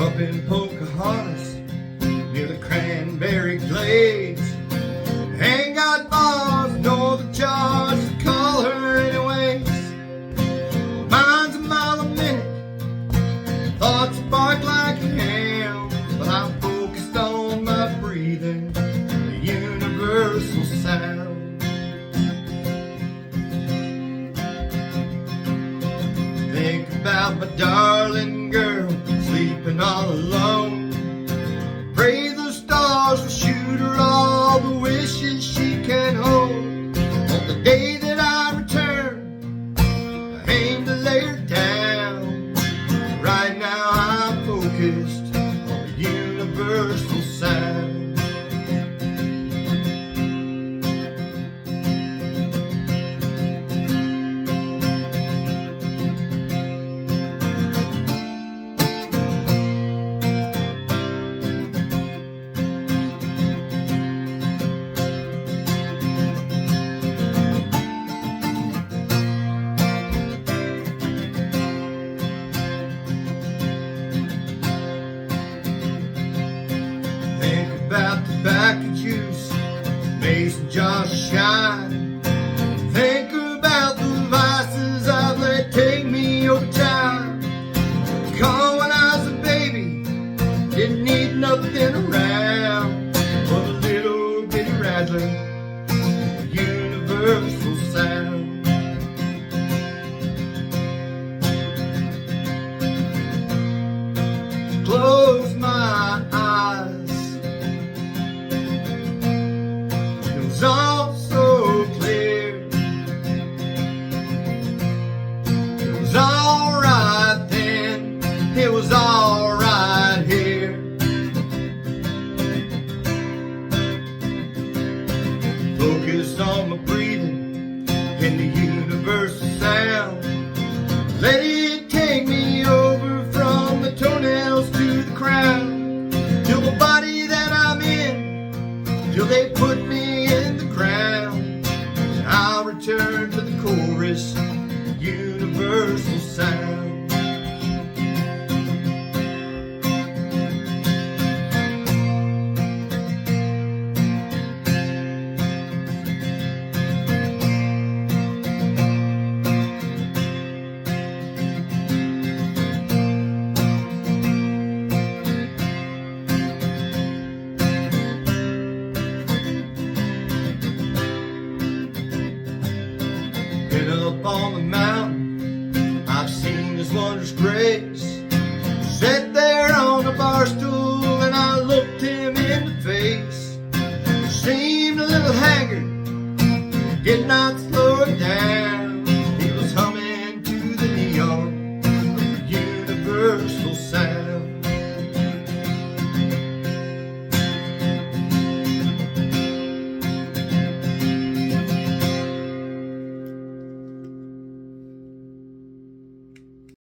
up in Pocahontas near the Cranberry Glades. Ain't got balls nor the charge to call her anyways. Mine's a mile a minute, thoughts bark like a ham, but I'm focused on my breathing, the universal sound. Think about my darling girl sleeping all alone. Pray the stars will shoot her all the wishes she can hold. On the day that I return, I aim to lay her down. Right now I'm focused on the universal sound. Think about tobacco juice, Mason Josh shine. Think about the vices I've let take me over time. Call when I was a baby, didn't need nothing around but a little bitty rattler, universal sound. Close my eyes, it was all so clear. It was all right then, it was all right here. Focused on my breathing in the universal sound. Let it take me over from the toenails to the crown, till the body that I'm in, till they put me in the ground. I'll return to the chorus, universal sound. Been up on the mountain, I've seen His wondrous grace. Sat there on the bar stool and I looked Him in the face. Seemed a little haggard, did not slow it down.